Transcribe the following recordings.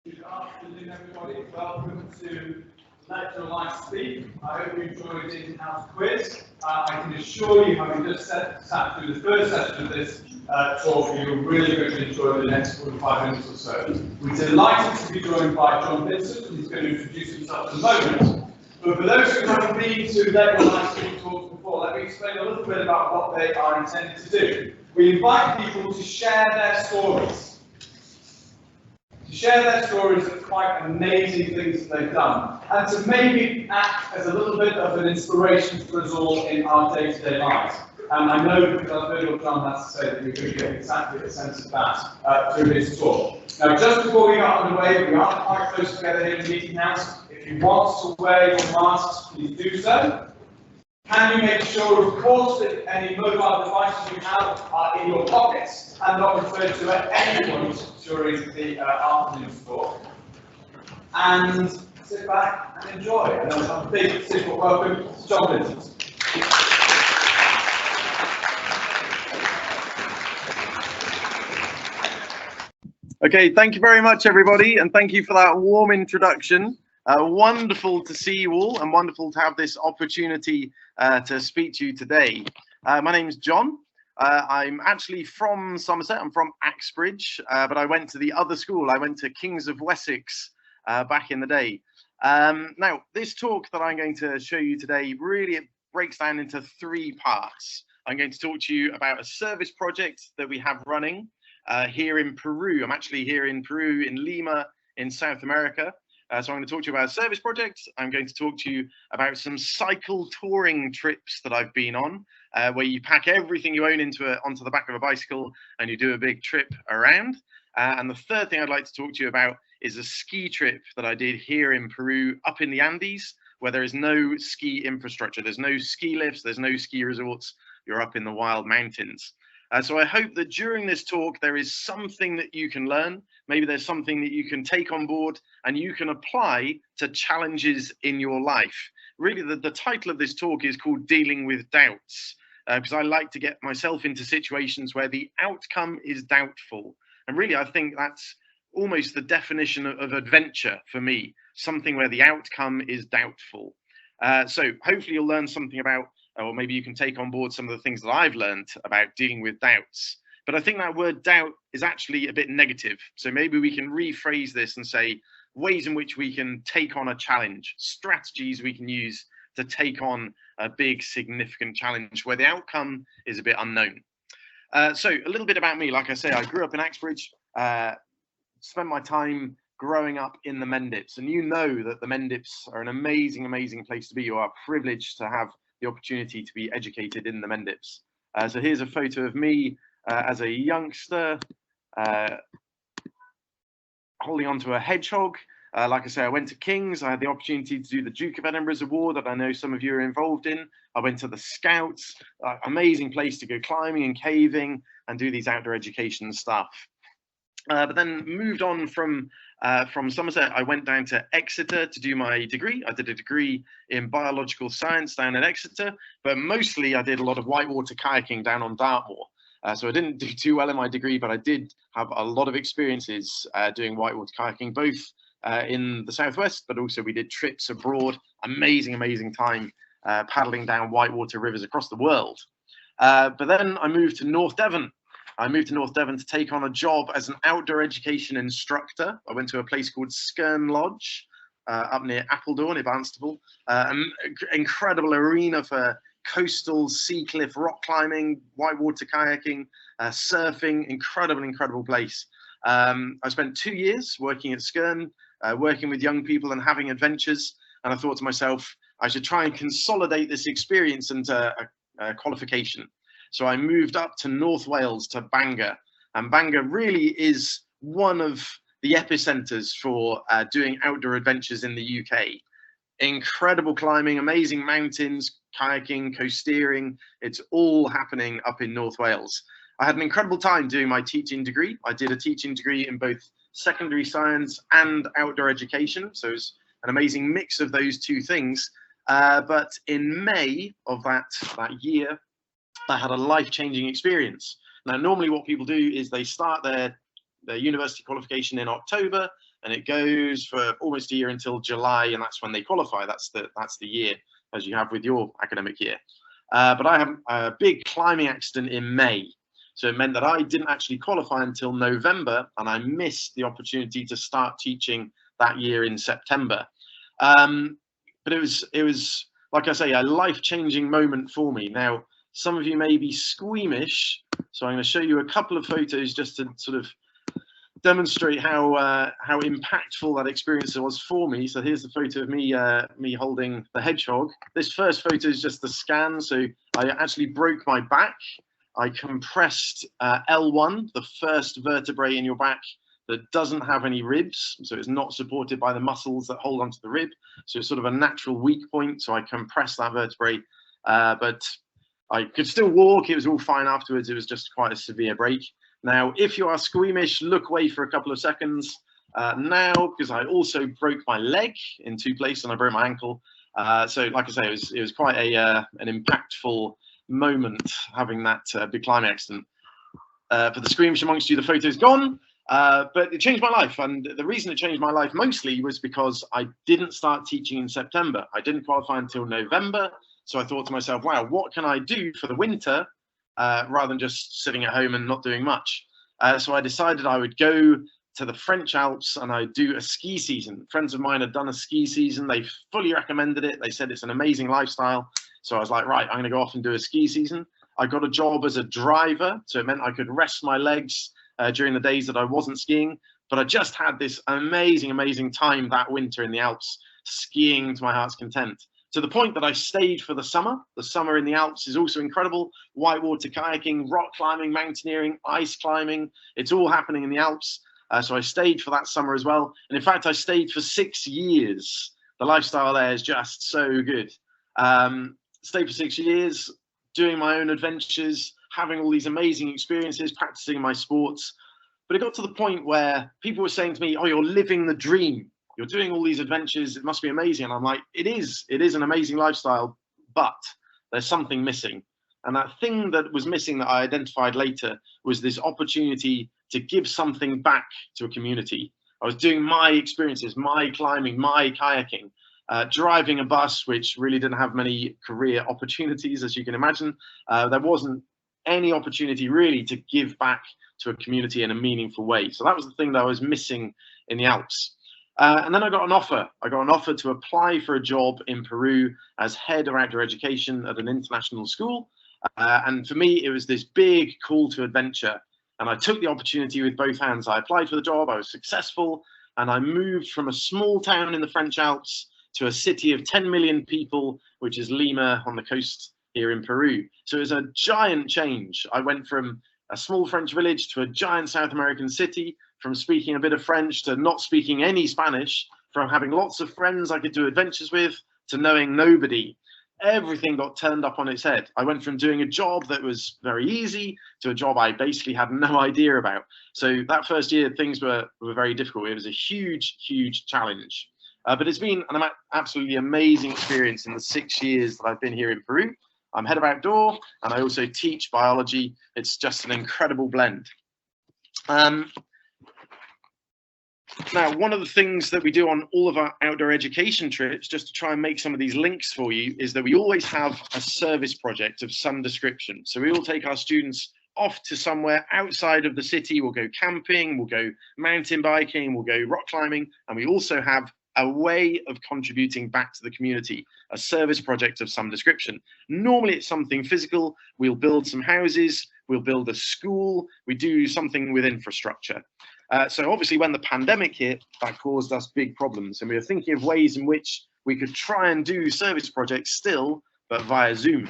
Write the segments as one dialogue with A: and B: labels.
A: Good afternoon, everybody. Welcome to Let Your Life Speak. I hope you enjoyed the in-house quiz. I can assure you, having just sat through the first session of this talk, you're really going to enjoy the next 45 minutes or so. We're delighted to be joined by John Vincent, who's going to introduce himself in a moment. But for those who haven't been to Let Your Life Speak talks before, let me explain a little bit about what they are intended to do. We invite people to share their stories. To share their stories of quite amazing things that they've done, and to maybe act as a little bit of an inspiration for us all in our day-to-day lives. And I know, because I've heard what John has to say, that you're going to get exactly a sense of that through his talk. Now, just before we get underway, we are quite close together here in the meeting house. If you want to wear your masks, please do so. Can you make sure, of course, that any mobile devices you have are in your pockets and not referred to at any point during the afternoon talk? And sit back and enjoy. And then a big simple welcome to John Vincent.
B: Okay, thank you very much, everybody, and thank you for that warm introduction. Wonderful to see you all, and wonderful to have this opportunity to speak to you today. My name's John. I'm actually from Somerset. I'm from Axbridge, but I went to the other school. I went to King's of Wessex back in the day. Now, this talk that I'm going to show you today really breaks down into three parts. I'm going to talk to you about a service project that we have running here in Peru. I'm actually here in Peru, in Lima, in South America. So I'm going to talk to you about a service project. I'm going to talk to you about some cycle touring trips that I've been on, where you pack everything you own onto the back of a bicycle and you do a big trip around. And the third thing I'd like to talk to you about is a ski trip that I did here in Peru, up in the Andes, where there is no ski infrastructure. There's no ski lifts, there's no ski resorts. You're up in the wild mountains. So I hope that during this talk, there is something that you can learn. Maybe there's something that you can take on board and you can apply to challenges in your life. Really, the title of this talk is called Dealing with Doubts, because I like to get myself into situations where the outcome is doubtful. And really, I think that's almost the definition of adventure for me, something where the outcome is doubtful. So hopefully you'll learn something about, or maybe you can take on board some of the things that I've learned about dealing with doubts. But I think that word doubt is actually a bit negative. So maybe we can rephrase this and say ways in which we can take on a challenge, strategies we can use to take on a big, significant challenge where the outcome is a bit unknown. So a little bit about me. Like I say, I grew up in Axbridge, spent my time growing up in the Mendips. And you know that the Mendips are an amazing, amazing place to be. You are privileged to have the opportunity to be educated in the Mendips. So here's a photo of me as a youngster holding onto a hedgehog. Like I say, I went to King's. I had the opportunity to do the Duke of Edinburgh's Award that I know some of you are involved in. I went to the Scouts, amazing place to go climbing and caving and do these outdoor education stuff. But then moved on from Somerset. I went down to Exeter to do my degree. I did a degree in biological science down at Exeter, but mostly I did a lot of whitewater kayaking down on Dartmoor. So I didn't do too well in my degree, but I did have a lot of experiences doing whitewater kayaking, both in the southwest, but also we did trips abroad. Amazing, amazing time paddling down whitewater rivers across the world. But then I moved to North Devon. I moved to North Devon to take on a job as an outdoor education instructor. I went to a place called Skern Lodge up near Appledore, near Barnstaple. An incredible arena for coastal sea cliff rock climbing, whitewater kayaking, surfing. Incredible place. I spent 2 years working at Skern, working with young people and having adventures. And I thought to myself, I should try and consolidate this experience into a qualification. So I moved up to North Wales, to Bangor, and Bangor really is one of the epicenters for doing outdoor adventures in the UK. Incredible climbing, amazing mountains, kayaking, coasteering. It's all happening up in North Wales. I had an incredible time doing my teaching degree. I did a teaching degree in both secondary science and outdoor education. So it's an amazing mix of those two things. But in May of that year, I had a life-changing experience. Now, normally what people do is they start their university qualification in October, and it goes for almost a year until July, and that's when they qualify. That's the year, as you have with your academic year. But I had a big climbing accident in May, so it meant that I didn't actually qualify until November, and I missed the opportunity to start teaching that year in September. But it was like I say, a life-changing moment for me. Now, some of you may be squeamish, so I'm going to show you a couple of photos just to sort of demonstrate how impactful that experience was for me. So here's the photo of me holding the hedgehog. This first photo is just the scan. So I actually broke my back. I compressed L1, the first vertebrae in your back that doesn't have any ribs, so it's not supported by the muscles that hold onto the rib. So it's sort of a natural weak point. So I compressed that vertebrae, but I could still walk. It was all fine afterwards. It was just quite a severe break. Now, if you are squeamish, look away for a couple of seconds now, because I also broke my leg in 2 places and I broke my ankle. So like I say, it was quite an impactful moment having that big climbing accident. For the squeamish amongst you, the photo's gone, but it changed my life. And the reason it changed my life mostly was because I didn't start teaching in September. I didn't qualify until November. So I thought to myself, wow, what can I do for the winter rather than just sitting at home and not doing much? So I decided I would go to the French Alps and I'd do a ski season. Friends of mine had done a ski season. They fully recommended it. They said it's an amazing lifestyle. So I was like, right, I'm going to go off and do a ski season. I got a job as a driver, so it meant I could rest my legs during the days that I wasn't skiing. But I just had this amazing, amazing time that winter in the Alps, skiing to my heart's content. To the point that I stayed for the summer. The summer in the Alps is also incredible. Whitewater kayaking, rock climbing, mountaineering, ice climbing. It's all happening in the Alps. So I stayed for that summer as well. And in fact, I stayed for 6 years. The lifestyle there is just so good. Stayed for 6 years, doing my own adventures, having all these amazing experiences, practicing my sports. But it got to the point where people were saying to me, oh, you're living the dream. You're doing all these adventures. It must be amazing. And I'm like, it is an amazing lifestyle, but there's something missing. And that thing that was missing that I identified later was this opportunity to give something back to a community. I was doing my experiences, my climbing, my kayaking, driving a bus, which really didn't have many career opportunities, as you can imagine. There wasn't any opportunity really to give back to a community in a meaningful way. So that was the thing that I was missing in the Alps. And then I got an offer. I got an offer to apply for a job in Peru as head of outdoor education at an international school. And for me, it was this big call to adventure. And I took the opportunity with both hands. I applied for the job, I was successful, and I moved from a small town in the French Alps to a city of 10 million people, which is Lima on the coast here in Peru. So it was a giant change. I went from a small French village to a giant South American city, from speaking a bit of French to not speaking any Spanish, from having lots of friends I could do adventures with to knowing nobody. Everything got turned up on its head. I went from doing a job that was very easy to a job I basically had no idea about. So that first year, things were very difficult. It was a huge, huge challenge. But it's been an absolutely amazing experience in the 6 years that I've been here in Peru. I'm head of outdoor and I also teach biology. It's just an incredible blend. Now, one of the things that we do on all of our outdoor education trips, just to try and make some of these links for you, is that we always have a service project of some description. So we will take our students off to somewhere outside of the city. We'll go camping, we'll go mountain biking, we'll go rock climbing, and we also have a way of contributing back to the community, a service project of some description. Normally it's something physical. We'll build some houses, we'll build a school, we do something with infrastructure. So obviously when the pandemic hit, that caused us big problems, and we were thinking of ways in which we could try and do service projects still, but via Zoom.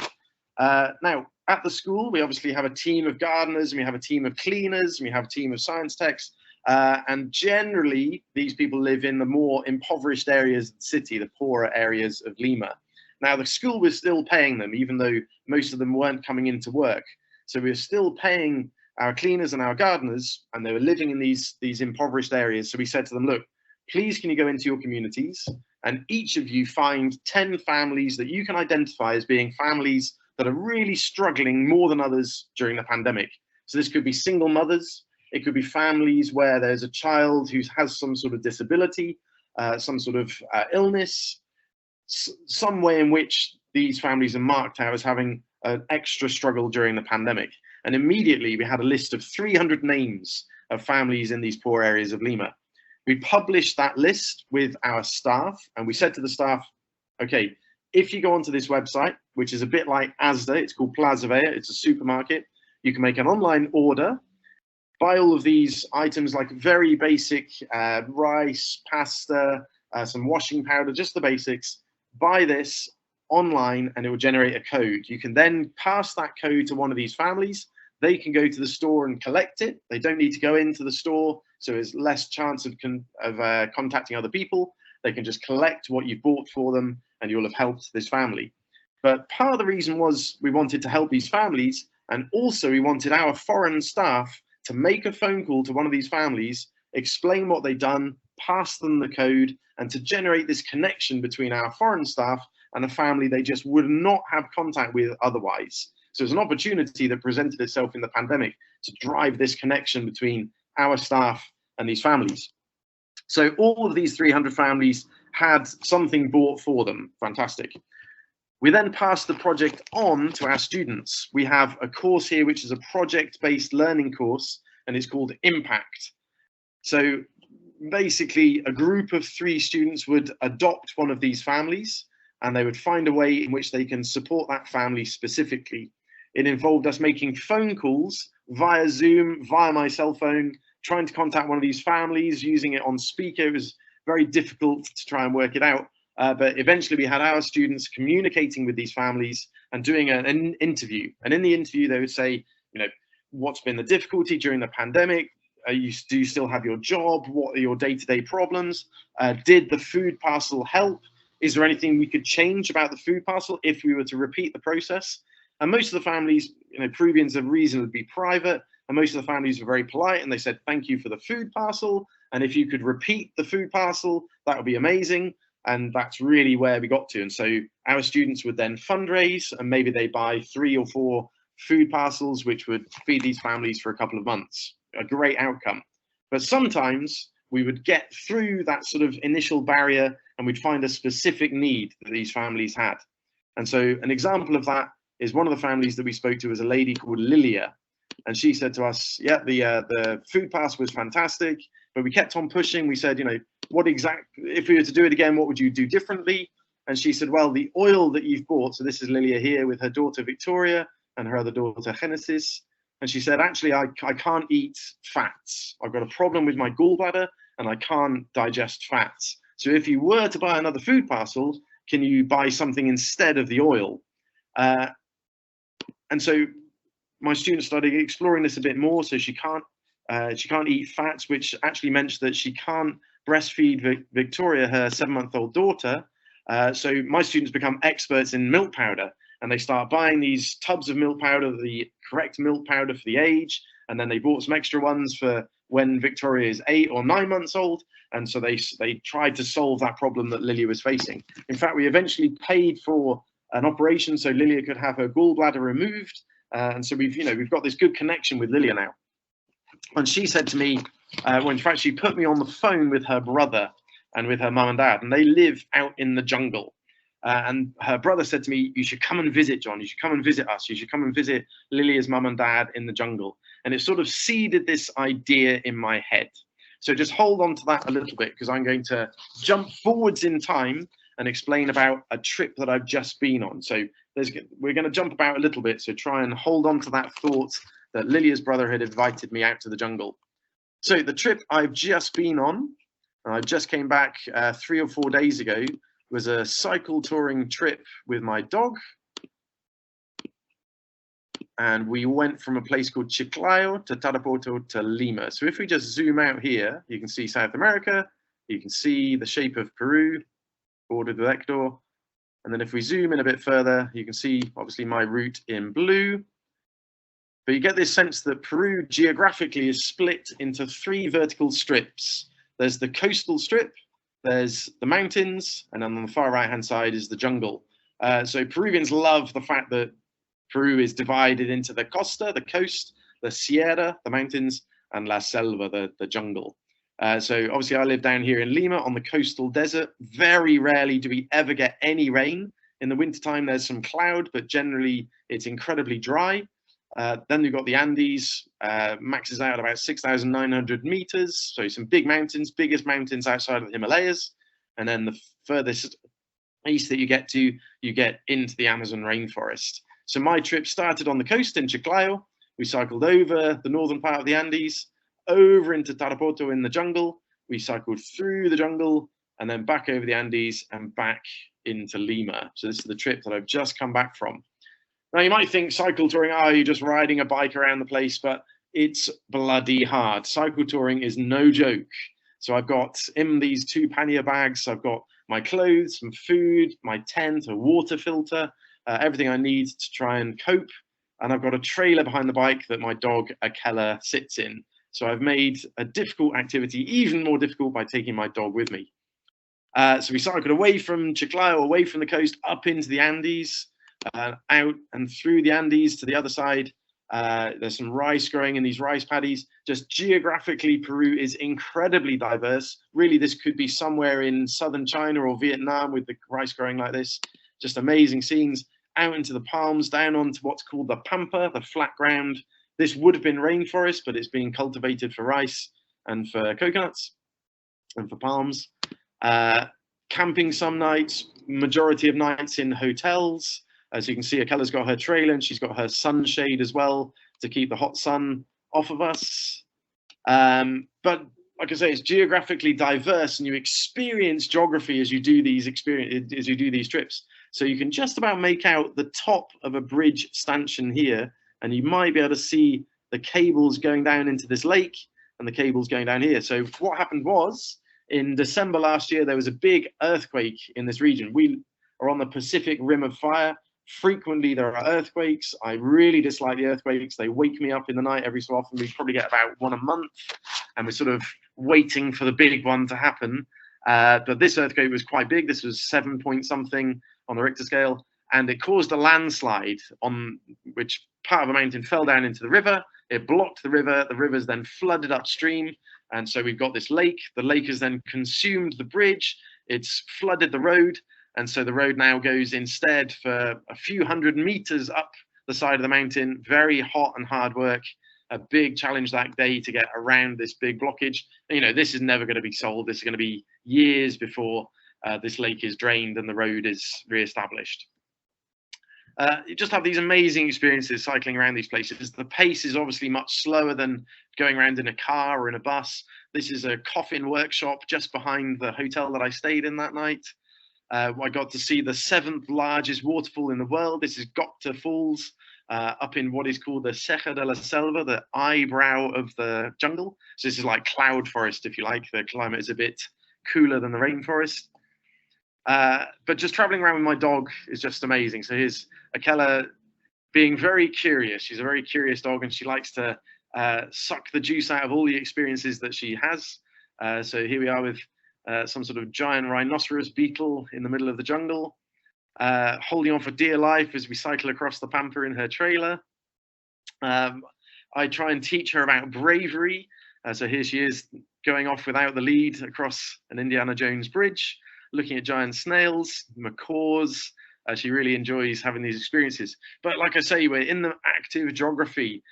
B: Now, at the school, we obviously have a team of gardeners, and we have a team of cleaners, and we have a team of science techs, and generally these people live in the more impoverished areas of the city, the poorer areas of Lima. Now, the school was still paying them, even though most of them weren't coming into work. So we were still paying our cleaners and our gardeners, and they were living in these impoverished areas. So we said to them, look, please can you go into your communities and each of you find 10 families that you can identify as being families that are really struggling more than others during the pandemic. So this could be single mothers, It could be families where there's a child who has some sort of disability, some sort of illness, some way in which these families are marked out as having an extra struggle during the pandemic. And immediately we had a list of 300 names of families in these poor areas of Lima. We published that list with our staff, and we said to the staff, okay, if you go onto this website, which is a bit like Asda, it's called Plaza Vea, it's a supermarket, you can make an online order, buy all of these items like very basic rice, pasta, some washing powder, just the basics, buy this online and it will generate a code. You can then pass that code to one of these families. They can go to the store and collect it. They don't need to go into the store, so there's less chance of contacting other people. They can just collect what you bought for them and you'll have helped this family. But part of the reason was we wanted to help these families, and also we wanted our foreign staff to make a phone call to one of these families, explain what they'd done, pass them the code, and to generate this connection between our foreign staff and a family they just would not have contact with otherwise. So it's an opportunity that presented itself in the pandemic to drive this connection between our staff and these families. So all of these 300 families had something bought for them. Fantastic. We then passed the project on to our students. We have a course here, which is a project-based learning course, and it's called Impact. So basically, a group of 3 students would adopt one of these families, and they would find a way in which they can support that family specifically. It involved us making phone calls via Zoom, via my cell phone, trying to contact one of these families, using it on speaker. It was very difficult to try and work it out. But eventually we had our students communicating with these families and doing an interview. And in the interview, they would say, you know, what's been the difficulty during the pandemic? Do you still have your job? What are your day-to-day problems? Did the food parcel help? Is there anything we could change about the food parcel if we were to repeat the process? And most of the families, you know, Peruvians are reasonably private, and most of the families were very polite, and they said, thank you for the food parcel. And if you could repeat the food parcel, that would be amazing. And that's really where we got to. And so our students would then fundraise, and maybe they buy 3 or 4 food parcels, which would feed these families for a couple of months. A great outcome. But sometimes we would get through that sort of initial barrier and we'd find a specific need that these families had. And so an example of that is one of the families that we spoke to was a lady called Lilia. And she said to us, yeah, the food parcel was fantastic, but we kept on pushing. We said, you know, if we were to do it again, what would you do differently? And she said, well, the oil that you've bought, so this is Lilia here with her daughter Victoria and her other daughter Genesis. And she said, actually, I can't eat fats. I've got a problem with my gallbladder and I can't digest fats. So if you were to buy another food parcel, can you buy something instead of the oil? And so my students started exploring this a bit more. So she can't eat fats, which actually meant that she can't breastfeed Victoria, her 7-month-old daughter. So my students become experts in milk powder, and they start buying these tubs of milk powder, the correct milk powder for the age. And then they bought some extra ones for when Victoria is 8 or 9 months old. And so they tried to solve that problem that Lilia was facing. In fact, we eventually paid for an operation so Lilia could have her gallbladder removed. And so we've got this good connection with Lilia now. And she said to me, well, in fact, she put me on the phone with her brother and with her mum and dad, and they live out in the jungle. And her brother said to me, you should come and visit, John. You should come and visit us. You should come and visit Lilia's mum and dad in the jungle. And it sort of seeded this idea in my head. So just hold on to that a little bit, because I'm going to jump forwards in time and explain about a trip that I've just been on. So we're going to jump about a little bit. So try and hold on to that thought that Lilia's brother had invited me out to the jungle. So the trip I've just been on, and I just came back 3 or 4 days ago, was a cycle touring trip with my dog. And we went from a place called Chiclayo to Tarapoto to Lima. So if we just zoom out here, you can see South America, you can see the shape of Peru, bordered with Ecuador. And then if we zoom in a bit further, you can see obviously my route in blue. But you get this sense that Peru geographically is split into 3 vertical strips. There's the coastal strip, there's the mountains, and then on the far right-hand side is the jungle. So Peruvians love the fact that Peru is divided into the costa, the coast, the sierra, the mountains, and La Selva, the jungle. So obviously I live down here in Lima on the coastal desert. Very rarely do we ever get any rain. In the wintertime, there's some cloud, but generally it's incredibly dry. Then we've got the Andes, maxes out about 6,900 meters. So some big mountains, biggest mountains outside of the Himalayas. And then the furthest east that you get into the Amazon rainforest. So my trip started on the coast in Chiclayo. We cycled over the northern part of the Andes, over into Tarapoto in the jungle. We cycled through the jungle and then back over the Andes and back into Lima. So this is the trip that I've just come back from. Now you might think cycle touring, you're just riding a bike around the place, but it's bloody hard. Cycle touring is no joke. So I've got in these 2 pannier bags, I've got my clothes, some food, my tent, a water filter, everything I need to try and cope. And I've got a trailer behind the bike that my dog Akela sits in. So I've made a difficult activity even more difficult by taking my dog with me. So we cycled away from Chiclayo, away from the coast, up into the Andes, out and through the Andes to the other side. There's some rice growing in these rice paddies. Just geographically, Peru is incredibly diverse. Really, this could be somewhere in southern China or Vietnam with the rice growing like this. Just amazing scenes. Out into the palms, down onto what's called the pampa, the flat ground. This would have been rainforest, but it's being cultivated for rice and for coconuts and for palms. Camping some nights, majority of nights in hotels. As you can see, Akela's got her trailer and she's got her sunshade as well to keep the hot sun off of us. But like I say, it's geographically diverse and you experience geography as you do these trips. So you can just about make out the top of a bridge stanchion here, and you might be able to see the cables going down into this lake and the cables going down here. So what happened was, in December last year, there was a big earthquake in this region. We are on the Pacific Rim of Fire. Frequently there are earthquakes. I really dislike the earthquakes. They wake me up in the night every so often. We probably get about one a month, and we're sort of waiting for the big one to happen. But this earthquake was quite big. This was 7 point something on the Richter scale, and it caused a landslide on which part of a mountain fell down into the river. It blocked the river. The river's then flooded upstream, and so we've got this lake. The lake has then consumed the bridge. It's flooded the road, and so the road now goes instead for a few hundred meters up the side of the mountain. Very hot and hard work. A big challenge that day to get around this big blockage. You know, this is never going to be solved. This is going to be years before this lake is drained and the road is re-established. You just have these amazing experiences cycling around these places. The pace is obviously much slower than going around in a car or in a bus. This is a coffin workshop just behind the hotel that I stayed in that night. I got to see the 7th largest waterfall in the world. This is Gokta Falls, up in what is called the Ceja de la Selva, the eyebrow of the jungle. So this is like cloud forest, if you like. The climate is a bit cooler than the rainforest. But just traveling around with my dog is just amazing. So here's Akela being very curious. She's a very curious dog, and she likes to suck the juice out of all the experiences that she has. So here we are with some sort of giant rhinoceros beetle in the middle of the jungle, holding on for dear life as we cycle across the pampa in her trailer. I try and teach her about bravery. So here she is going off without the lead across an Indiana Jones bridge, looking at giant snails, macaws. She really enjoys having these experiences. But like I say, we're in the active geography.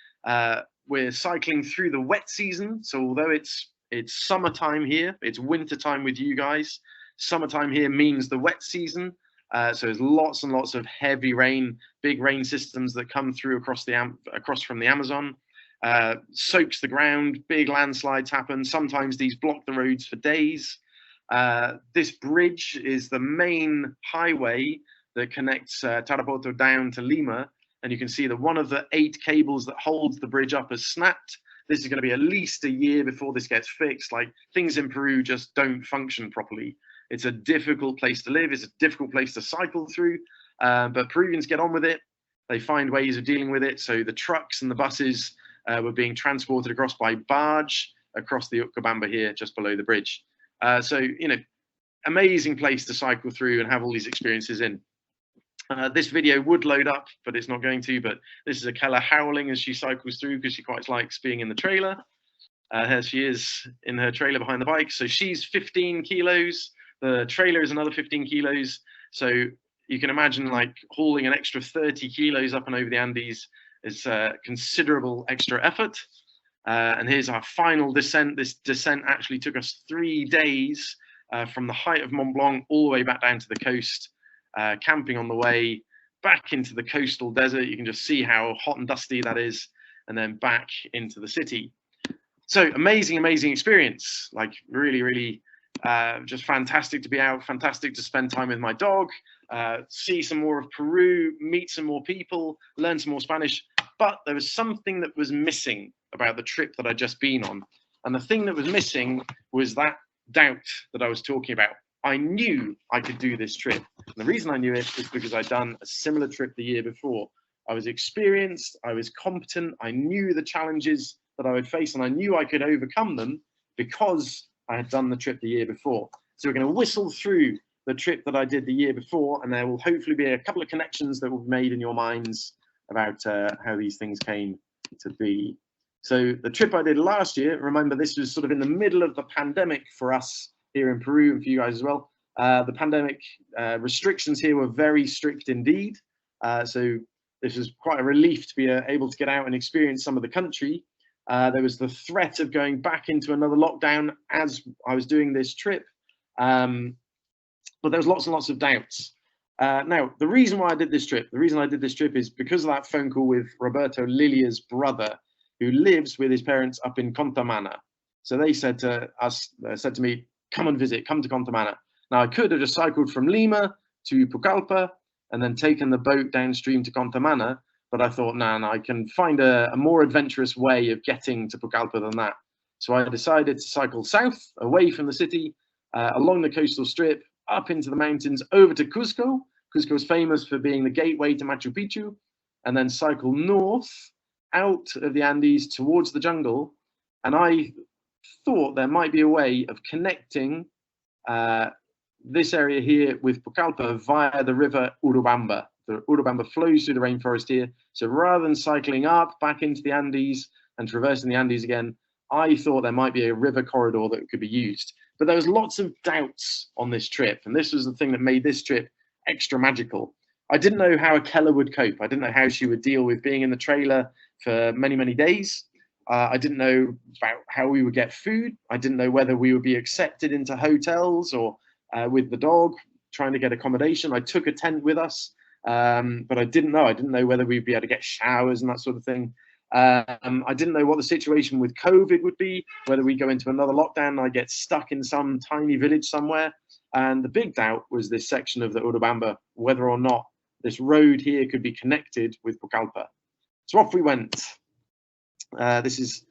B: We're cycling through the wet season. So although it's summertime here, it's winter time with you guys. Summertime here means the wet season. So there's lots and lots of heavy rain, big rain systems that come through across from the Amazon, soaks the ground, big landslides happen. Sometimes these block the roads for days. This bridge is the main highway that connects Tarapoto down to Lima. And you can see that one of the 8 cables that holds the bridge up has snapped. This is going to be at least a year before this gets fixed. Like, things in Peru just don't function properly. It's a difficult place to live. It's a difficult place to cycle through. But Peruvians get on with it. They find ways of dealing with it. So the trucks and the buses were being transported across by barge across the Ukabamba here, just below the bridge. So, you know, amazing place to cycle through and have all these experiences in. This video would load up, but it's not going to. But this is Akela howling as she cycles through because she quite likes being in the trailer. Here she is in her trailer behind the bike. So she's 15 kilos. The trailer is another 15 kilos. So you can imagine like hauling an extra 30 kilos up and over the Andes is considerable extra effort. And here's our final descent. This descent actually took us 3 days from the height of Mont Blanc all the way back down to the coast, camping on the way back into the coastal desert. You can just see how hot and dusty that is, and then back into the city. So amazing, amazing experience. Like really, really just fantastic to be out, fantastic to spend time with my dog, see some more of Peru, meet some more people, learn some more Spanish. But there was something that was missing about the trip that I'd just been on. And the thing that was missing was that doubt that I was talking about. I knew I could do this trip. And the reason I knew it is because I'd done a similar trip the year before. I was experienced, I was competent, I knew the challenges that I would face, and I knew I could overcome them because I had done the trip the year before. So we're going to whistle through the trip that I did the year before, and there will hopefully be a couple of connections that will be made in your minds about how these things came to be. So the trip I did last year, remember this was sort of in the middle of the pandemic for us here in Peru and for you guys as well. The pandemic restrictions here were very strict indeed. So this was quite a relief to be able to get out and experience some of the country. There was the threat of going back into another lockdown as I was doing this trip. But there was lots and lots of doubts. Now, the reason why I did this trip, is because of that phone call with Roberto Lilia's brother, who lives with his parents up in Contamana. So they said to us, said to me, come and visit, come to Contamana. Now, I could have just cycled from Lima to Pucallpa and then taken the boat downstream to Contamana, but I thought, no, I can find a more adventurous way of getting to Pucallpa than that. So I decided to cycle south, away from the city, along the coastal strip, up into the mountains, over to Cusco. Cusco is famous for being the gateway to Machu Picchu, and then cycle north, out of the Andes towards the jungle. And I thought there might be a way of connecting this area here with Pucallpa via the river Urubamba. The Urubamba flows through the rainforest here. So rather than cycling up back into the Andes and traversing the Andes again, I thought there might be a river corridor that could be used. But there was lots of doubts on this trip. And this was the thing that made this trip extra magical. I didn't know how Akella would cope. I didn't know how she would deal with being in the trailer for many, many days. I didn't know about how we would get food. I didn't know whether we would be accepted into hotels or with the dog, trying to get accommodation. I took a tent with us, but I didn't know whether we'd be able to get showers and that sort of thing. I didn't know what the situation with COVID would be, whether we go into another lockdown and I get stuck in some tiny village somewhere. And the big doubt was this section of the Urubamba, whether or not this road here could be connected with Pucallpa. So off we went. This is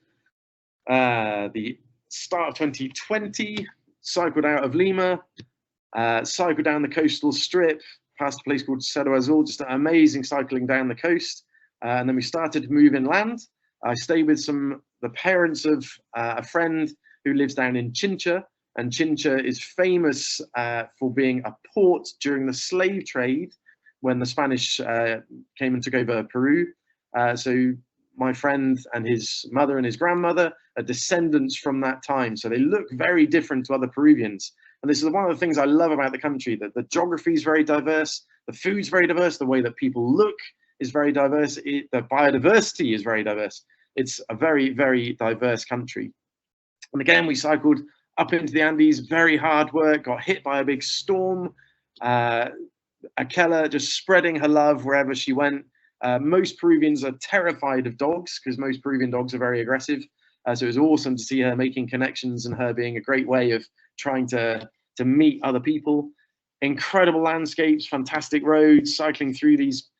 B: the start of 2020, cycled out of Lima, cycled down the coastal strip, past a place called Cerro Azul, just amazing cycling down the coast. And then we started to move inland. I stayed with the parents of a friend who lives down in Chincha, and Chincha is famous for being a port during the slave trade when the Spanish came and took over Peru. So my friend and his mother and his grandmother are descendants from that time. So they look very different to other Peruvians. And this is one of the things I love about the country, that the geography is very diverse, the food's very diverse, the way that people look is very diverse, the biodiversity is very diverse. It's a very, very diverse country. And again, we cycled up into the Andes, very hard work, got hit by a big storm. Akella just spreading her love wherever she went. Most Peruvians are terrified of dogs because most Peruvian dogs are very aggressive. So it was awesome to see her making connections and her being a great way of trying to meet other people. Incredible landscapes, fantastic roads, cycling through these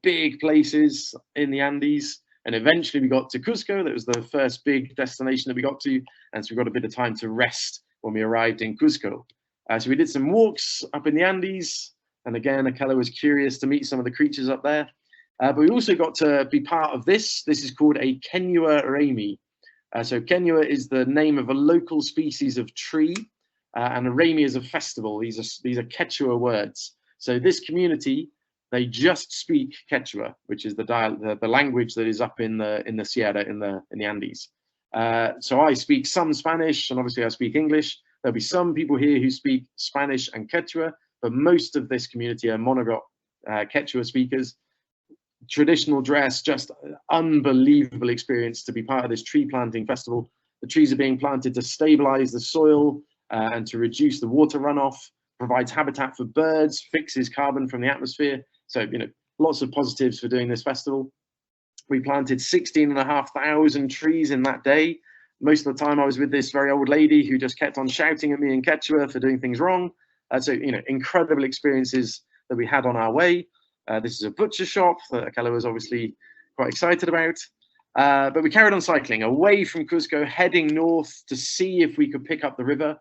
B: big places in the Andes. And eventually we got to Cusco. That was the first big destination that we got to. And so we got a bit of time to rest when we arrived in Cusco. So we did some walks up in the Andes. And again, Akella was curious to meet some of the creatures up there. But we also got to be part of this. This is called a Kenua Rami. So Kenua is the name of a local species of tree, and a Rami is a festival. These are Quechua words. So this community, they just speak Quechua, which is the language that is up in the Sierra, in the Andes. So I speak some Spanish, and obviously I speak English. There'll be some people here who speak Spanish and Quechua, but most of this community are monogot Quechua speakers. Traditional dress, just unbelievable experience to be part of this tree planting festival. The trees are being planted to stabilize the soil and to reduce the water runoff, provides habitat for birds, fixes carbon from the atmosphere. So, you know, lots of positives for doing this festival. We planted 16,500 trees in that day. Most of the time I was with this very old lady who just kept on shouting at me in Quechua for doing things wrong. So, you know, incredible experiences that we had on our way. This is a butcher shop that Akela was obviously quite excited about. But we carried on cycling away from Cusco, heading north to see if we could pick up the river.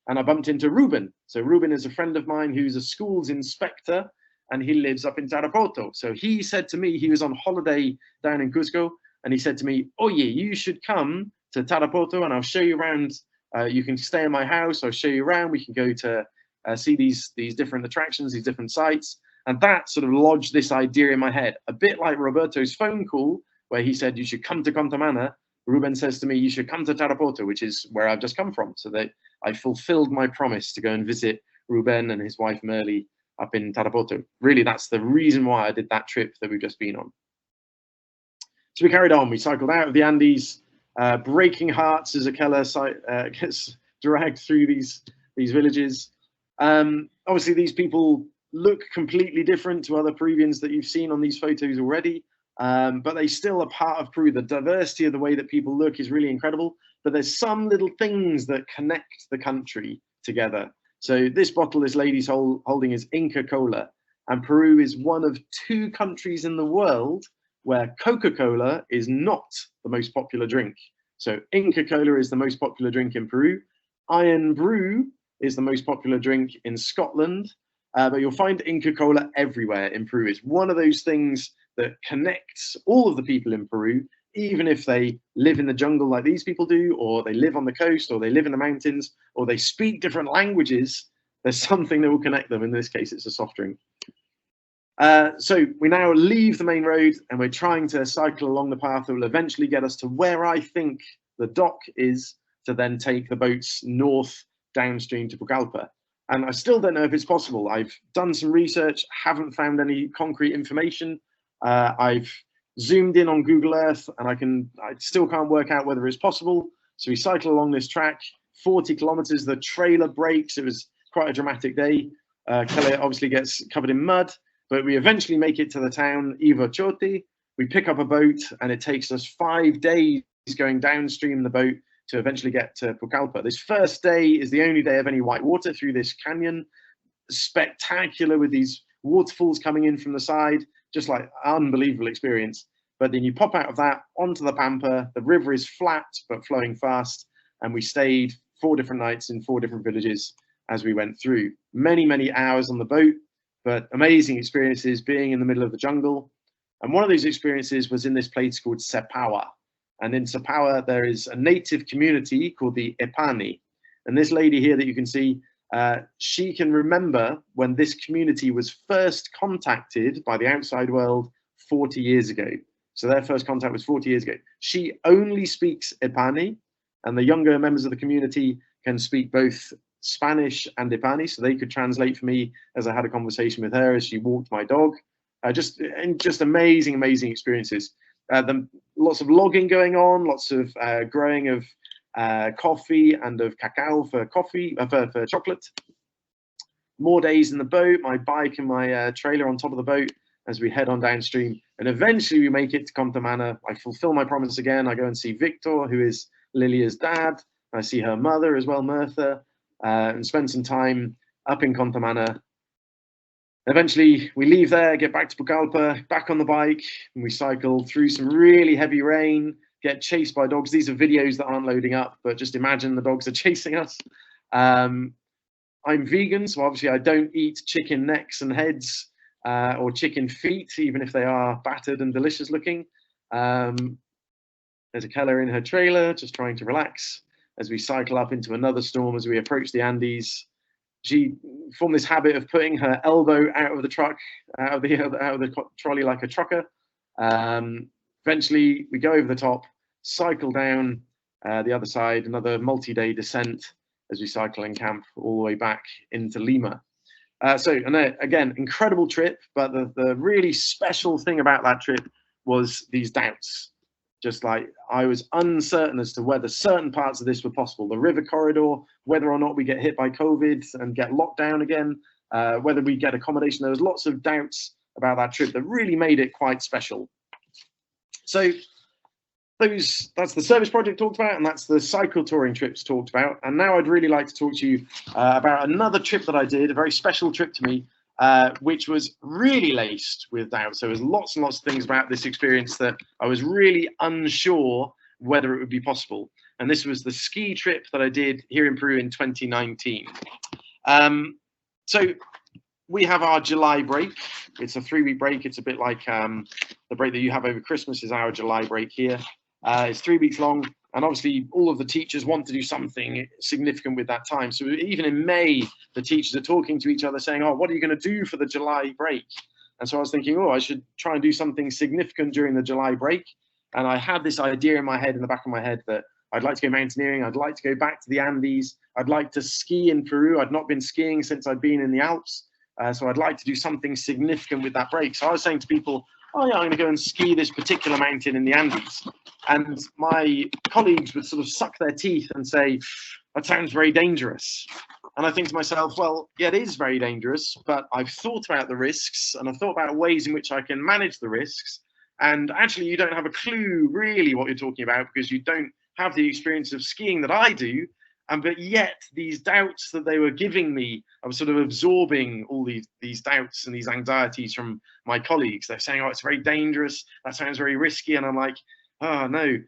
B: And I bumped into Ruben. So Ruben is a friend of mine who's a schools inspector, and he lives up in Tarapoto. So he said to me, he was on holiday down in Cusco, and he said to me, "Oh yeah, you should come to Tarapoto and I'll show you around. You can stay in my house, I'll show you around. We can go to see these different attractions, these different sites." And that sort of lodged this idea in my head, a bit like Roberto's phone call, where he said, "You should come to Contamana." Ruben says to me, "You should come to Tarapoto," which is where I've just come from. So that I fulfilled my promise to go and visit Ruben and his wife Merle up in Tarapoto. Really, that's the reason why I did that trip that we've just been on. So we carried on. We cycled out of the Andes, breaking hearts as Akela gets dragged through these villages. Obviously, these people look completely different to other Peruvians that you've seen on these photos already, but they still are part of Peru. The diversity of the way that people look is really incredible, but there's some little things that connect the country together. So this bottle this lady's holding is Inca Cola, and Peru is one of 2 countries in the world where Coca-Cola is not the most popular drink. So Inca Cola is the most popular drink in Peru. Iron Brew is the most popular drink in Scotland. But you'll find Inca Cola everywhere in Peru. It's one of those things that connects all of the people in Peru, even if they live in the jungle like these people do, or they live on the coast, or they live in the mountains, or they speak different languages. There's something that will connect them. In this case, it's a soft drink. So we now leave the main road and we're trying to cycle along the path that will eventually get us to where I think the dock is, to then take the boats north downstream to Pucallpa. And I still don't know if it's possible. I've done some research, haven't found any concrete information. I've zoomed in on Google Earth and I still can't work out whether it's possible. So we cycle along this track, 40 kilometers, the trailer breaks. It was quite a dramatic day. Kelly obviously gets covered in mud, but we eventually make it to the town Ivachoti. We pick up a boat and it takes us 5 days going downstream the boat to eventually get to Pucallpa. This first day is the only day of any white water through this canyon. Spectacular, with these waterfalls coming in from the side, just like unbelievable experience. But then you pop out of that onto the Pampa. The river is flat but flowing fast, and we stayed 4 different nights in 4 different villages as we went through. Many hours on the boat, but amazing experiences being in the middle of the jungle. And one of those experiences was in this place called Sepawa. And in Sepawa, there is a native community called the Epani. And this lady here that you can see, she can remember when this community was first contacted by the outside world 40 years ago. So their first contact was 40 years ago. She only speaks Epani, and the younger members of the community can speak both Spanish and Epani, so they could translate for me as I had a conversation with her as she walked my dog. Just amazing experiences. Lots of logging going on, lots of growing of coffee and of cacao for for chocolate. More days in the boat, my bike and my trailer on top of the boat as we head on downstream, and eventually we make it to Contamana. I fulfill my promise again. I go and see Victor, who is Lilia's dad. I see her mother as well, Mirtha, and spend some time up in Contamana. Eventually, we leave there, get back to Pucallpa, back on the bike, and we cycle through some really heavy rain, get chased by dogs. These are videos that aren't loading up, but just imagine the dogs are chasing us. I'm vegan, so obviously I don't eat chicken necks and heads or chicken feet, even if they are battered and delicious looking. There's a Keller in her trailer, just trying to relax as we cycle up into another storm as we approach the Andes. She formed this habit of putting her elbow out of the truck, out of the trolley like a trucker. Eventually, we go over the top, cycle down The other side, another multi-day descent as we cycle and camp all the way back into Lima. And again, incredible trip, but the really special thing about that trip was these doubts. Just like I was uncertain as to whether certain parts of this were possible. The river corridor, whether or not we get hit by COVID and get locked down again, whether we get accommodation. There was lots of doubts about that trip that really made it quite special. So that's the service project talked about, and that's the cycle touring trips talked about. And now I'd really like to talk to you about another trip that I did, a very special trip to me, which was really laced with doubts. There was lots and lots of things about this experience that I was really unsure whether it would be possible. And this was the ski trip that I did here in Peru in 2019. So we have our July break. It's a 3-week break. It's a bit like the break that you have over Christmas is our July break here. It's 3 weeks long, and obviously all of the teachers want to do something significant with that time. So even in May, the teachers are talking to each other saying, oh, what are you going to do for the July break? And so I was thinking, oh, I should try and do something significant during the July break. And I had this idea in my head, in the back of my head, that I'd like to go mountaineering. I'd like to go back to the Andes. I'd like to ski in Peru. I'd not been skiing since I'd been in the Alps. So I'd like to do something significant with that break. So I was saying to people, oh yeah, I'm going to go and ski this particular mountain in the Andes. And my colleagues would sort of suck their teeth and say, that sounds very dangerous. And I think to myself, well, yeah, it is very dangerous, but I've thought about the risks and I've thought about ways in which I can manage the risks. And actually, you don't have a clue really what you're talking about because you don't have the experience of skiing that I do. But yet these doubts that they were giving me, I was sort of absorbing all these doubts and these anxieties from my colleagues. They're saying, oh, it's very dangerous. That sounds very risky. And I'm like, oh, no.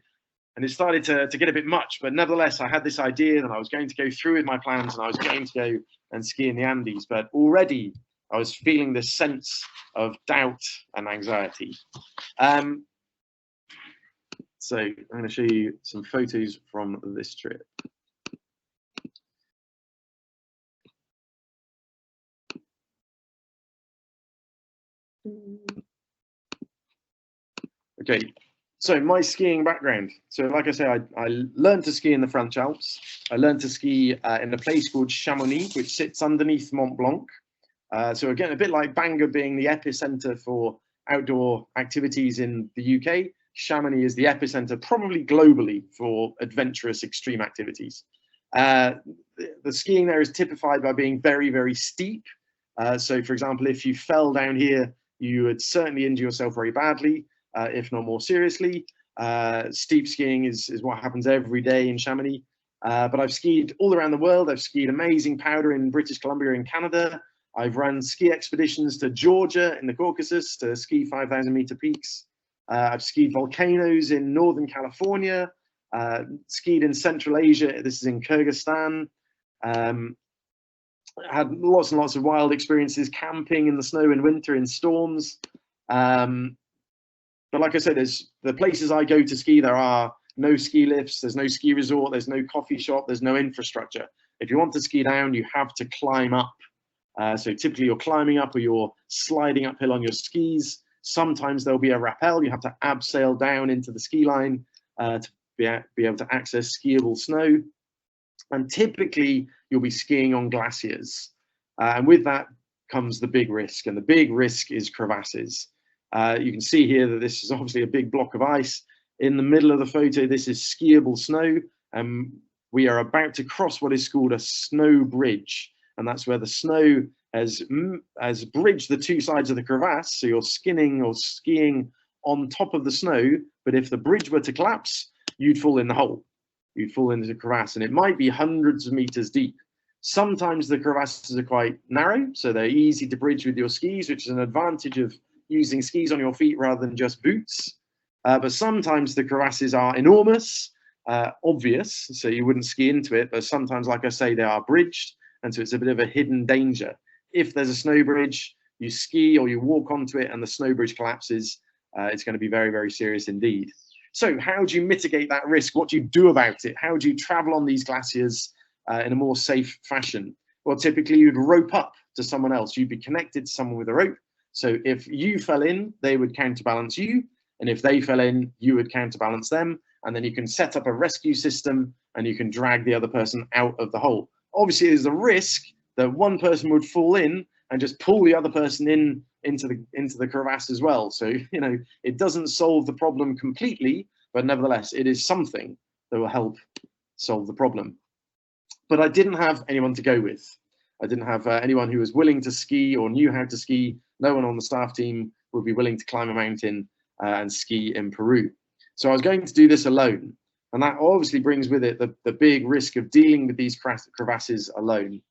B: And it started to get a bit much. But nevertheless, I had this idea that I was going to go through with my plans and I was going to go and ski in the Andes. But already I was feeling this sense of doubt and anxiety. So I'm going to show you some photos from this trip. Okay, so my skiing background. So like I say, I learned to ski in the French Alps. I learned to ski in a place called Chamonix, which sits underneath Mont Blanc. So again, a bit like Bangor being the epicenter for outdoor activities in the UK, Chamonix is the epicenter probably globally for adventurous extreme activities. The skiing there is typified by being very, very steep. So for example, if you fell down here, you would certainly injure yourself very badly, if not more seriously. Steep skiing is what happens every day in Chamonix. But I've skied all around the world. I've skied amazing powder in British Columbia and Canada. I've run ski expeditions to Georgia in the Caucasus to ski 5,000-meter peaks. I've skied volcanoes in Northern California, skied in Central Asia. This is in Kyrgyzstan. Had lots and lots of wild experiences camping in the snow in winter in storms. But like I said, there's the places I go to ski, there are no ski lifts, there's no ski resort, there's no coffee shop, there's no infrastructure. If you want to ski down, you have to climb up. So typically you're climbing up or you're sliding uphill on your skis. Sometimes there'll be a rappel, you have to abseil down into the ski line to be able to access skiable snow. And typically you'll be skiing on glaciers. And with that comes the big risk, and the big risk is crevasses. You can see here that this is obviously a big block of ice. In the middle of the photo, this is skiable snow. We are about to cross what is called a snow bridge. And that's where the snow has bridged the two sides of the crevasse. So you're skinning or skiing on top of the snow. But if the bridge were to collapse, you'd fall in the hole. You'd fall into the crevasse, and it might be hundreds of meters deep. Sometimes the crevasses are quite narrow, so they're easy to bridge with your skis, which is an advantage of using skis on your feet rather than just boots. But sometimes the crevasses are enormous, obvious, so you wouldn't ski into it. But sometimes, like I say, they are bridged, and so it's a bit of a hidden danger. If there's a snow bridge, you ski or you walk onto it and the snow bridge collapses, it's going to be very, very serious indeed. So how do you mitigate that risk? What do you do about it? How do you travel on these glaciers in a more safe fashion? Well, typically you'd rope up to someone else. You'd be connected to someone with a rope. So if you fell in, they would counterbalance you. And if they fell in, you would counterbalance them. And then you can set up a rescue system and you can drag the other person out of the hole. Obviously, there's a risk that one person would fall in and just pull the other person into the crevasse as well. So, you know, it doesn't solve the problem completely, but nevertheless, it is something that will help solve the problem. But I didn't have anyone to go with. I didn't have anyone who was willing to ski or knew how to ski. No one on the staff team would be willing to climb a mountain and ski in Peru. So I was going to do this alone. And that obviously brings with it the big risk of dealing with these crevasses alone.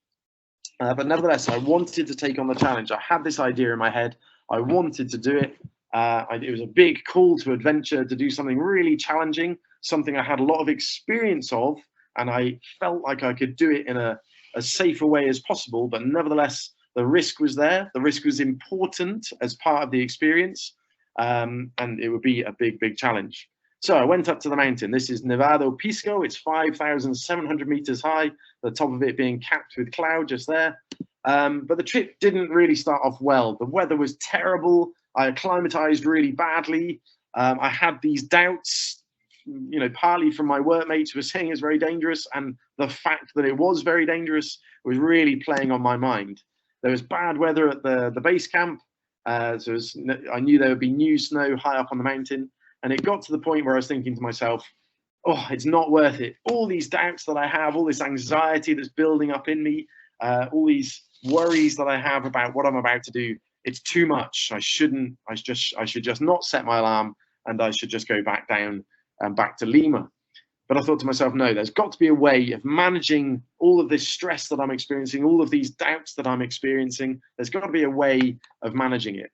B: But nevertheless, I wanted to take on the challenge. I had this idea in my head. I wanted to do it. It was a big call to adventure, to do something really challenging, something I had a lot of experience of, and I felt like I could do it in a safer way as possible. But nevertheless, the risk was there. The risk was important as part of the experience, and it would be a big, big challenge. So I went up to the mountain. This is Nevado Pisco. It's 5,700 meters high, the top of it being capped with cloud just there. But the trip didn't really start off well. The weather was terrible. I acclimatized really badly. I had these doubts, you know, partly from my workmates who were saying it's very dangerous, and the fact that it was very dangerous was really playing on my mind. There was bad weather at the base camp, so I knew there would be new snow high up on the mountain. And it got to the point where I was thinking to myself, oh, it's not worth it. All these doubts that I have, all this anxiety that's building up in me, all these worries that I have about what I'm about to do, it's too much. I should just not set my alarm, and I should just go back down and back to Lima. But I thought to myself, no, there's got to be a way of managing all of this stress that I'm experiencing, all of these doubts that I'm experiencing. There's got to be a way of managing it,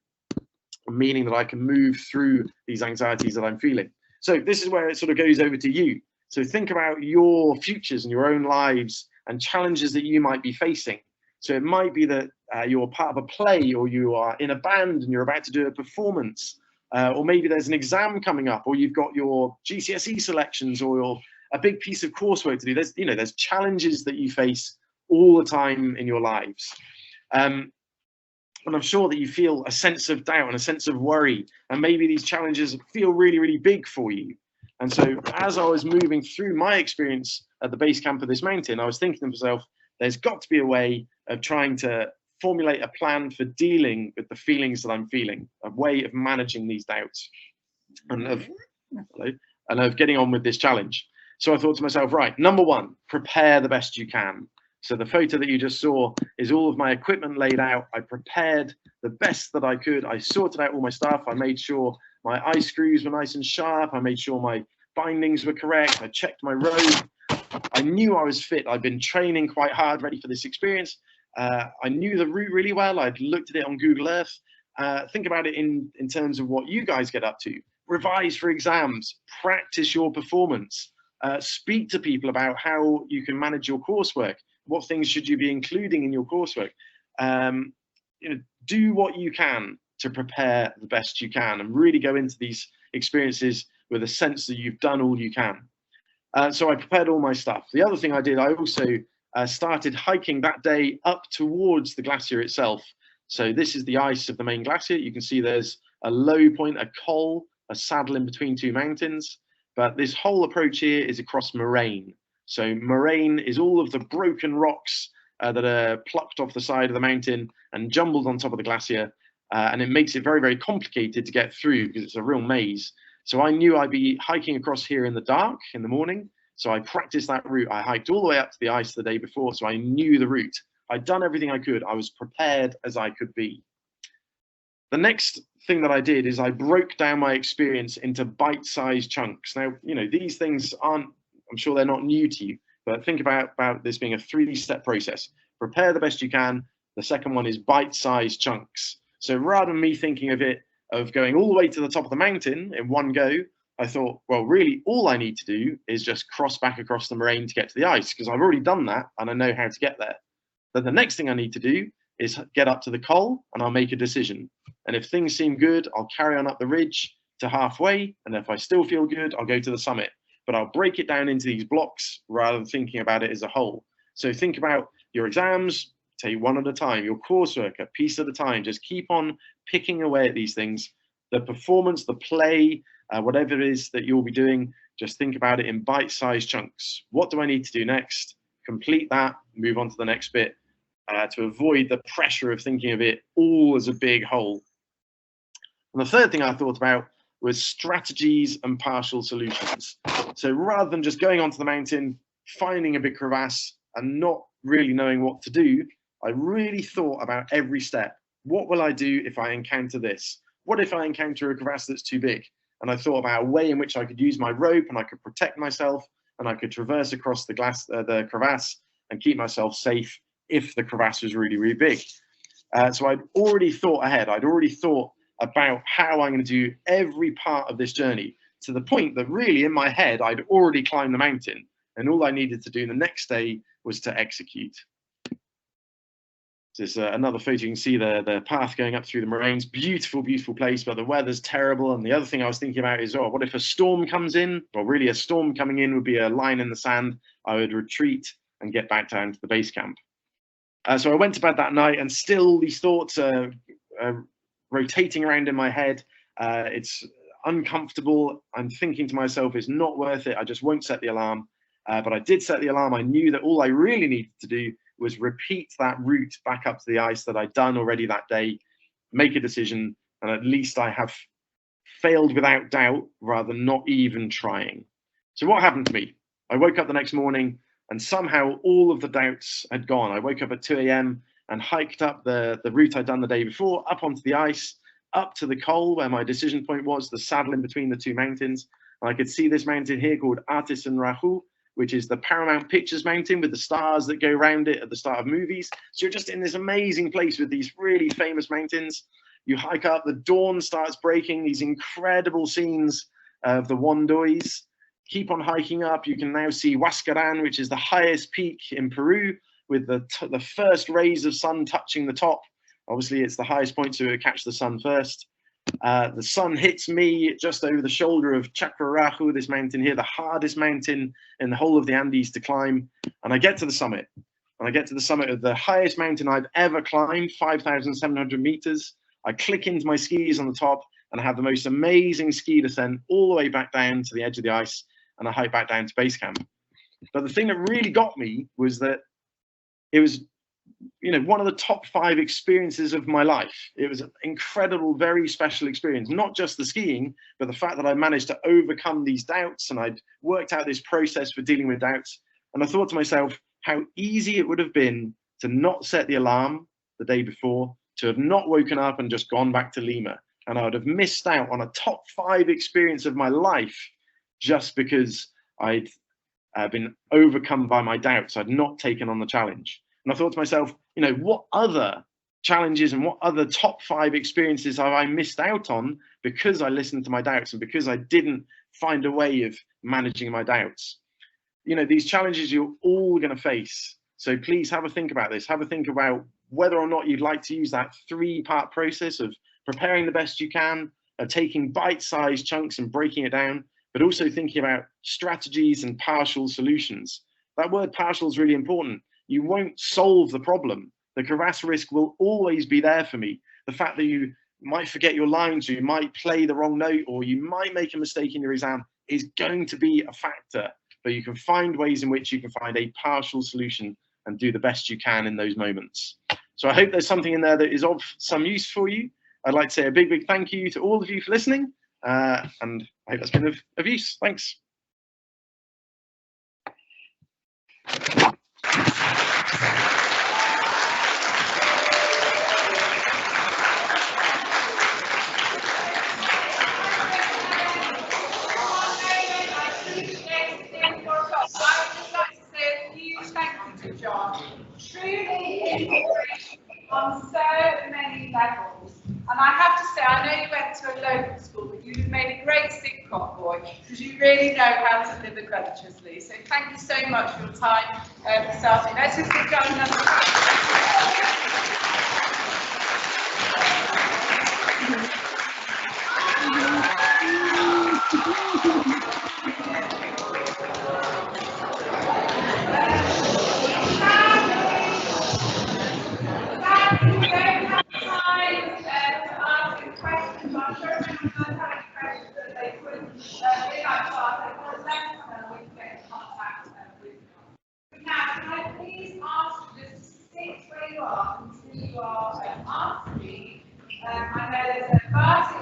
B: meaning that I can move through these anxieties that I'm feeling. So this is where it sort of goes over to you. So think about your futures and your own lives and challenges that you might be facing. So it might be that you're part of a play, or you are in a band and you're about to do a performance, or maybe there's an exam coming up, or you've got your GCSE selections, or a big piece of coursework to do. There's challenges that you face all the time in your lives. And I'm sure that you feel a sense of doubt and a sense of worry, and maybe these challenges feel really, really big for you. And so as I was moving through my experience at the base camp of this mountain, I was thinking to myself, there's got to be a way of trying to formulate a plan for dealing with the feelings that I'm feeling, a way of managing these doubts and of getting on with this challenge. So I thought to myself, right, number one, prepare the best you can. So the photo that you just saw is all of my equipment laid out. I prepared the best that I could. I sorted out all my stuff. I made sure my eye screws were nice and sharp. I made sure my bindings were correct. I checked my robe. I knew I was fit. I'd been training quite hard, ready for this experience. I knew the route really well. I'd looked at it on Google Earth. Think about it in terms of what you guys get up to. Revise for exams. Practice your performance. Speak to people about how you can manage your coursework. What things should you be including in your coursework? Do what you can to prepare the best you can, and really go into these experiences with a sense that you've done all you can. So I prepared all my stuff. The other thing I did, I also started hiking that day up towards the glacier itself. So this is the ice of the main glacier. You can see there's a low point, a col, a saddle in between two mountains. But this whole approach here is across moraine. So moraine is all of the broken rocks that are plucked off the side of the mountain and jumbled on top of the glacier. And it makes it very, very complicated to get through because it's a real maze. So I knew I'd be hiking across here in the dark in the morning. So I practiced that route. I hiked all the way up to the ice the day before, so I knew the route. I'd done everything I could. I was prepared as I could be. The next thing that I did is I broke down my experience into bite-sized chunks. Now, these things aren't, I'm sure they're not new to you, but think about this being a 3-step process. Prepare the best you can. The second one is bite-sized chunks. So rather than me thinking of going all the way to the top of the mountain in one go, I thought, well, really, all I need to do is just cross back across the moraine to get to the ice, because I've already done that and I know how to get there. Then the next thing I need to do is get up to the col, and I'll make a decision. And if things seem good, I'll carry on up the ridge to halfway. And if I still feel good, I'll go to the summit. But I'll break it down into these blocks rather than thinking about it as a whole. So think about your exams, take one at a time, your coursework a piece at a time. Just keep on picking away at these things. the performance, the play, whatever it is that you'll be doing, just think about it in bite-sized chunks. What do I need to do next? Complete that, move on to the next bit, to avoid the pressure of thinking of it all as a big whole. And the third thing I thought about was strategies and partial solutions. So rather than just going onto the mountain, finding a big crevasse and not really knowing what to do, I really thought about every step. What will I do if I encounter this? What if I encounter a crevasse that's too big? And I thought about a way in which I could use my rope and I could protect myself and I could traverse across the crevasse and keep myself safe if the crevasse was really, really big. So I'd already thought ahead. I'd already thought about how I'm going to do every part of this journey, to the point that really in my head, I'd already climbed the mountain and all I needed to do the next day was to execute. There's another photo. You can see the path going up through the moraines. Beautiful, beautiful place, but the weather's terrible. And the other thing I was thinking about is, oh, what if a storm comes in? Well, really a storm coming in would be a line in the sand. I would retreat and get back down to the base camp. So I went to bed that night and still these thoughts are rotating around in my head. It's uncomfortable. I'm thinking to myself, it's not worth it. I just won't set the alarm. But I did set the alarm. I knew that all I really needed to do was repeat that route back up to the ice that I'd done already that day, make a decision, and at least I have failed without doubt rather than not even trying. So what happened to me? I woke up the next morning and somehow all of the doubts had gone. I woke up at 2 a.m. and hiked up the route I'd done the day before, up onto the ice, up to the col where my decision point was, the saddle in between the two mountains. And I could see this mountain here called Artisan Rahu, which is the Paramount Pictures mountain with the stars that go around it at the start of movies. So you're just in this amazing place with these really famous mountains. You hike up, the dawn starts breaking, these incredible scenes of the Wandois. Keep on hiking up, you can now see Huascaran, which is the highest peak in Peru, with the first rays of sun touching the top. Obviously, it's the highest point, so it'll catch the sun first. The sun hits me just over the shoulder of Chacrarahu, this mountain here, the hardest mountain in the whole of the Andes to climb. And I get to the summit. And I get to the summit of the highest mountain I've ever climbed, 5,700 meters. I click into my skis on the top and I have the most amazing ski descent all the way back down to the edge of the ice. And I hike back down to base camp. But the thing that really got me was that it was, you know, one of the top 5 experiences of my life. It was an incredible, very special experience, not just the skiing, but the fact that I managed to overcome these doubts and I'd worked out this process for dealing with doubts. And I thought to myself how easy it would have been to not set the alarm the day before, to have not woken up and just gone back to Lima. And I would have missed out on a top 5 experience of my life just because I'd been overcome by my doubts. I'd not taken on the challenge. And I thought to myself, you know, what other challenges and what other top 5 experiences have I missed out on because I listened to my doubts and because I didn't find a way of managing my doubts? You know, these challenges you're all going to face. So please have a think about this. Have a think about whether or not you'd like to use that 3-part process of preparing the best you can, taking bite-sized chunks and breaking it down, but also thinking about strategies and partial solutions. That word partial is really important. You won't solve the problem. The crevasse risk will always be there for me. The fact that you might forget your lines, or you might play the wrong note, or you might make a mistake in your exam is going to be a factor, but you can find ways in which you can find a partial solution and do the best you can in those moments. So I hope there's something in there that is of some use for you. I'd like to say a big, big thank you to all of you for listening. And I hope that's been of use. Thanks.
C: Truly inspirational on so many levels. And I have to say, I know you went to a local school, but you've made a great sitcom boy because you really know how to live adventurously. So thank you so much for your time this afternoon. Let's just give John another We don't have time to ask questions. I'm sure are until you are asked to leave. I know there's a vast